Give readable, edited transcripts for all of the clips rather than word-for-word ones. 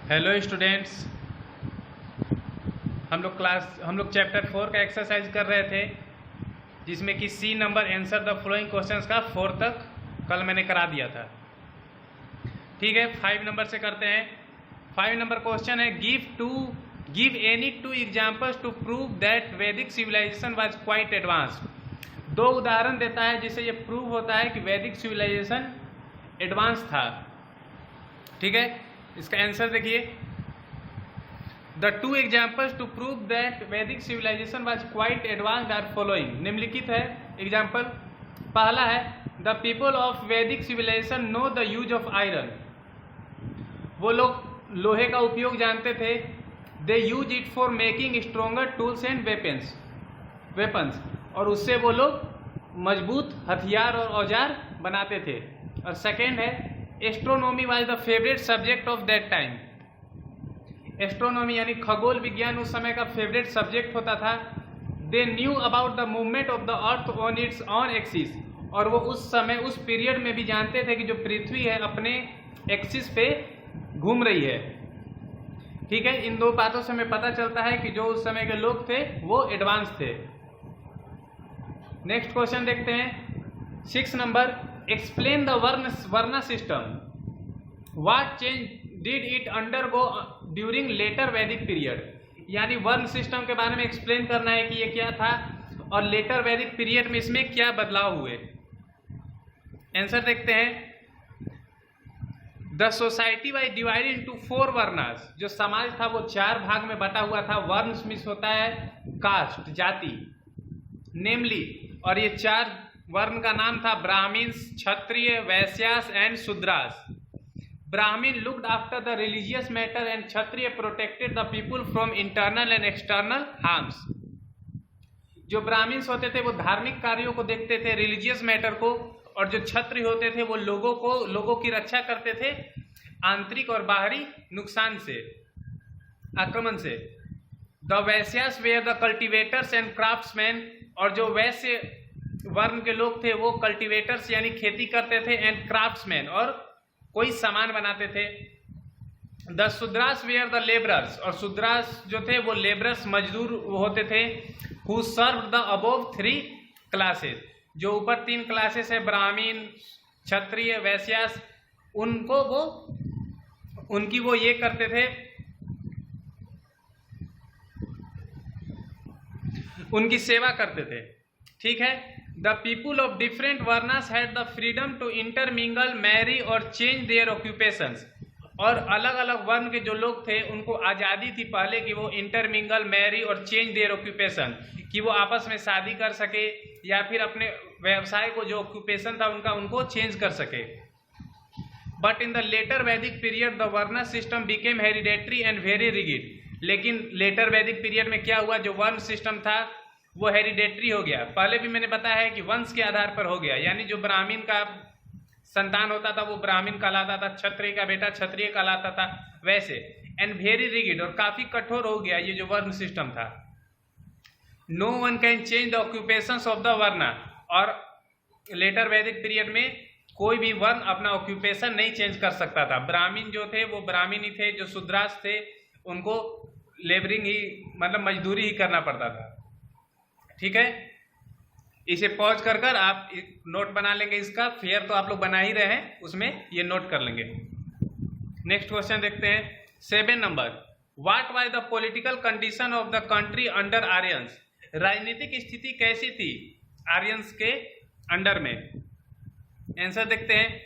Hello students, हम लोग chapter 4 का एक्सरसाइज कर रहे थे, जिसमें कि सी number answer the following questions का 4 तक कल मैंने करा दिया था। ठीक है, 5 नंबर से करते हैं। 5 नंबर क्वेश्चन है, give any 2 examples to prove that Vedic civilization was quite advanced. 2 उदाहरण देता है जिससे ये प्रूव होता है कि वैदिक सिविलाइजेशन एडवांस था। ठीक है, इसका आंसर देखिए, the 2 examples to prove that Vedic civilization was quite advanced are following. निम्नलिखित है एग्जाम्पल। पहला है, the people of Vedic civilization know the use of iron. वो लोग लोहे का उपयोग जानते थे। They use it for making stronger tools and weapons, और उससे वो लोग मजबूत हथियार और औजार बनाते थे। और सेकेंड है, astronomy was the favourite subject of that time. Astronomy यानी खगोल विज्ञान उस समय का फेवरेट सब्जेक्ट होता था। They knew about the movement of the earth on it's on axis, और वो उस समय उस पीरियड में भी जानते थे कि जो पृथ्वी है अपने एक्सिस पे घूम रही है। ठीक है, इन 2 बातों से हमें पता चलता है कि जो उस समय के लोग थे वो एडवांस थे। नेक्स्ट क्वेश्चन देखते हैं, 6 number, explain the varna system. What change did it undergo during later Vedic period. यानी वर्ण सिस्टम के बारे में एक्सप्लेन करना है कि ये क्या था और लेटर वैदिक पीरियड में इसमें क्या बदलाव हुए। आंसर देखते हैं, the society was divided into 4 वर्नास। जो समाज था वो 4 भाग में बटा हुआ था। वर्ण में होता है कास्ट, जाति, नेमली, और ये 4 वर्ण का नाम था ब्राह्मण्स, क्षत्रिय, वैश्यास एंड शूद्रास। ब्राह्मण looked after the religious matter and Kshatriya protected the people from internal and external harms. जो ब्राह्मण्स होते थे वो धार्मिक कार्यों को देखते थे, रिलीजियस मैटर को, और जो क्षत्रिय होते थे वो लोगों की रक्षा करते थे आंतरिक और बाहरी नुकसान से, आक्रमण से। The Vaishyas were the cultivators and craftsman, और जो वैश्य वर्ण के लोग थे वो कल्टिवेटर्स यानी खेती करते थे, एंड क्राफ्ट्समैन, और कोई सामान बनाते थे। The Shudras were the labourers, और शूद्रास जो थे वो लेबरर्स मजदूर होते थे। Who serve the above 3 classes, जो ऊपर 3 क्लासेस है, ब्राह्मण, क्षत्रिय, वैश्यास, उनकी वो ये करते थे, उनकी सेवा करते थे। ठीक है, the people of different varnas had the freedom to intermingle, marry और चेंज देयर ऑक्यूपेशंस। और अलग अलग वर्ण के जो लोग थे उनको आज़ादी थी पहले कि वो इंटरमिंगल, मैरी और चेंज देयर ऑक्यूपेशन, कि वो आपस में शादी कर सके या फिर अपने व्यवसाय को जो ऑक्यूपेशन था उनको चेंज कर सके। But in the later Vedic period the varna system became hereditary and very rigid. लेकिन लेटर वैदिक पीरियड में क्या हुआ, जो वर्ण सिस्टम था वो हेरिडेटरी हो गया। पहले भी मैंने बताया है कि वंश के आधार पर हो गया, यानी जो ब्राह्मण का संतान होता था वो ब्राह्मण कहलाता था, क्षत्रिय का बेटा क्षत्रिय कहलाता था, वैसे। एंड वेरी रिगिड, और काफी कठोर हो गया ये जो वर्ण सिस्टम था। No one can change the occupations of the varna, और लेटर वैदिक पीरियड में कोई भी वर्ण अपना ऑक्यूपेशन नहीं चेंज कर सकता था। ब्राह्मण जो थे वो ब्राह्मण ही थे, जो शूद्रास थे उनको लेबरिंग ही, मतलब मजदूरी ही करना पड़ता था। ठीक है, इसे पॉज कर आप नोट बना लेंगे। इसका फेयर तो आप लोग बना ही रहे हैं, उसमें ये नोट कर लेंगे। नेक्स्ट क्वेश्चन देखते हैं, 7 number, what was the political condition of the country under Aryans. राजनीतिक स्थिति कैसी थी आर्यंस के अंडर में। आंसर देखते हैं,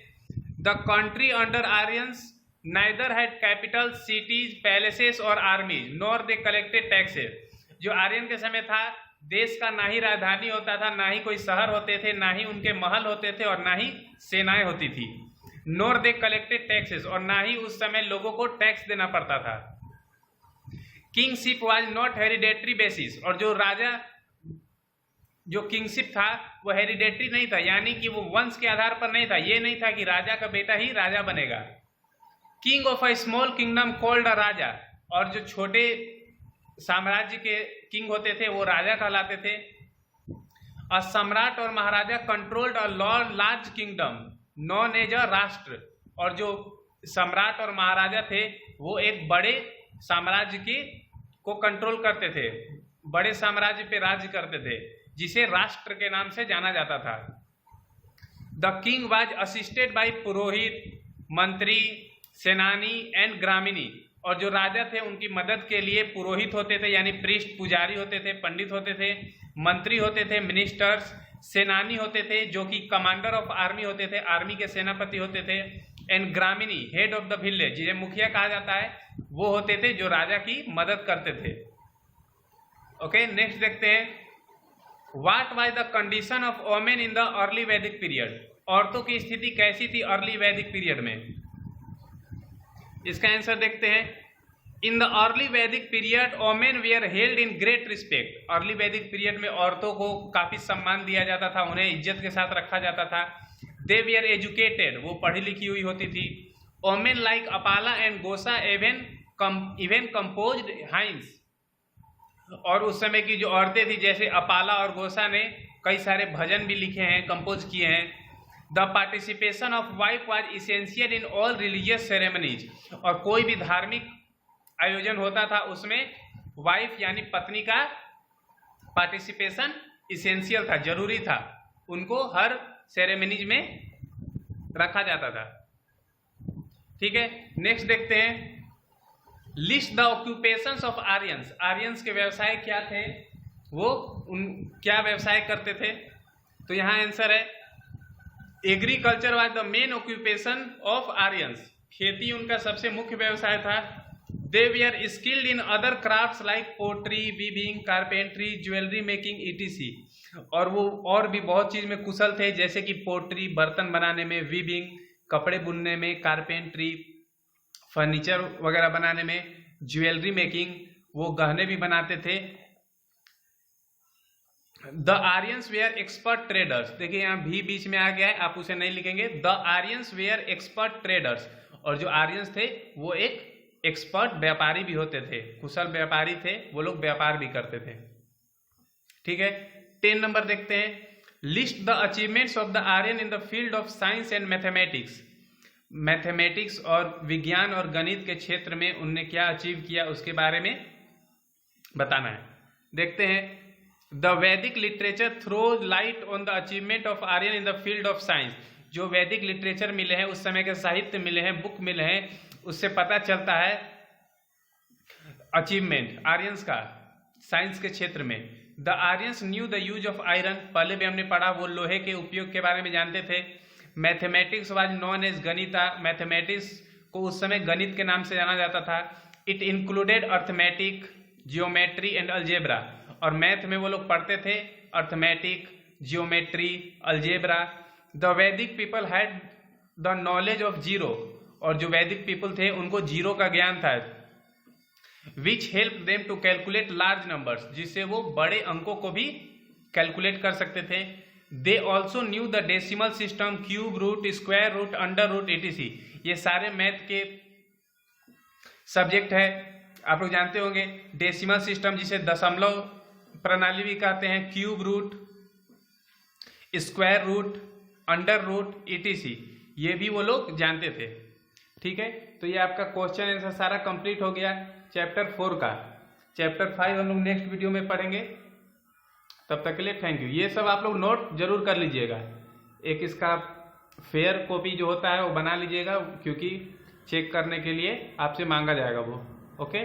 the country under Aryans neither had capital, cities, palaces और armies, nor they collected taxes. जो आर्यन के समय था, देश का ना ही राजधानी होता था, ना ही कोई शहर होते थे, ना ही उनके महल होते थे, और ना ही सेनाएं होती थी। नॉर दे कलेक्टेड टैक्सेस, और ना ही उस समय लोगों को टैक्स देना पड़ता था। Kingship was not hereditary basis, और जो किंगशिप था वो हेरिडेटरी नहीं था, यानी कि वो वंश के आधार पर नहीं था। ये नहीं था कि राजा का बेटा ही राजा बनेगा। King of a small kingdom called a raja, और जो छोटे साम्राज्य के किंग होते थे वो राजा कहलाते थे। अ सम्राट और maharaja controlled a large kingdom known as a rashtra, और जो सम्राट और महाराजा थे वो एक बड़े साम्राज्य को कंट्रोल करते थे, बड़े साम्राज्य पे राज्य करते थे, जिसे राष्ट्र के नाम से जाना जाता था। The king was assisted by purohit, mantri, senani and ग्रामीणी। और जो राजा थे उनकी मदद के लिए पुरोहित होते थे यानी प्रीस्ट, पुजारी होते थे, पंडित होते थे, मंत्री होते थे, मिनिस्टर्स, सेनानी होते थे जो कि कमांडर ऑफ आर्मी होते थे, आर्मी के सेनापति होते थे, and gramini head of the village, जिसे मुखिया कहा जाता है, वो होते थे जो राजा की मदद करते थे। ओके, नेक्स्ट देखते हैं, what was the condition of women in the early वैदिक पीरियड। औरतों की स्थिति कैसी थी अर्ली वैदिक पीरियड में? इसका आंसर देखते हैं, इन द अर्ली वैदिक period women where held in great respect. Early वैदिक पीरियड में औरतों को काफी सम्मान दिया जाता था, उन्हें इज्जत के साथ रखा जाता था। दे वेयर एजुकेटेड, वो पढ़ी लिखी हुई होती थी। वोमेन लाइक अपाला एंड गोसा इवन कंपोज्ड हाइम्स। और उस समय की जो औरतें थी जैसे अपाला और गोसा ने कई सारे भजन भी लिखे हैं, कंपोज किए हैं। The participation of wife was essential in all religious ceremonies. और कोई भी धार्मिक आयोजन होता था उसमें वाइफ यानी पत्नी का पार्टिसिपेशन इसेंशियल था, जरूरी था, उनको हर सेरेमनीज में रखा जाता था। ठीक है, नेक्स्ट देखते हैं, list the occupations of Aryans. Aryans के व्यवसाय क्या थे, वो क्या व्यवसाय करते थे? तो यहाँ आंसर है, agriculture was the main occupation of Aryans. खेती उनका सबसे मुख्य व्यवसाय था। They were skilled in other crafts like pottery, weaving, carpentry, jewellery making etc. और वो और भी बहुत चीज में कुशल थे, जैसे कि पोट्री, बर्तन बनाने में, वीविंग, कपड़े बुनने में, कारपेंट्री, फर्नीचर वगैरह बनाने में, ज्वेलरी मेकिंग, वो गहने भी बनाते थे। The Aryans were expert traders. देखिए यहाँ भी बीच में आ गया है, आप उसे नहीं लिखेंगे। The Aryans were expert traders. और जो आर्यंस थे वो एक एक्सपर्ट व्यापारी भी होते थे, कुशल व्यापारी थे, वो लोग व्यापार भी करते थे। ठीक है, 10 नंबर देखते हैं, list the achievements of the Aryan in the field of science and mathematics. Mathematics और विज्ञान और गणित के क्षेत्र में उनने क्या अचीव किया उसके बारे में बताना है। देखते हैं, the Vedic literature throws light on the achievement of Aryan in the field of science. जो वैदिक लिटरेचर मिले हैं, उस समय के साहित्य मिले हैं, बुक मिले हैं, उससे पता चलता है अचीवमेंट आर्यंस का साइंस के क्षेत्र में। The Aryans new the use of iron, पहले भी हमने पढ़ा, वो लोहे के उपयोग के बारे में जानते थे। Mathematics was known as ganita. Mathematics को उस समय गणित के नाम से जाना जाता था। It included arithmetic, geometry and algebra. और मैथ में वो लोग पढ़ते थे अर्थमेटिक, जियोमेट्री, अलजेब्रा। द वैदिक people had the knowledge of zero. और जो वैदिक पीपल थे उनको जीरो का ज्ञान था, which help them to calculate large numbers, जिससे वो बड़े अंकों को भी कैलकुलेट कर सकते थे। They also knew the decimal system, cube root, square root, under root, etc। ये सारे मैथ के सब्जेक्ट है, आप लोग जानते होंगे। डेसिमल सिस्टम जिसे दशमलव प्रणाली भी कहते हैं, cube root, square root, under root, etc। ये भी वो लोग जानते थे। ठीक है, तो ये आपका क्वेश्चन आंसर सारा कंप्लीट हो गया चैप्टर 4 का। चैप्टर 5 हम लोग नेक्स्ट वीडियो में पढ़ेंगे। तब तक के लिए थैंक यू। ये सब आप लोग नोट जरूर कर लीजिएगा, एक इसका फेयर कॉपी जो होता है वो बना लीजिएगा, क्योंकि चेक करने के लिए आपसे मांगा जाएगा वो। ओके।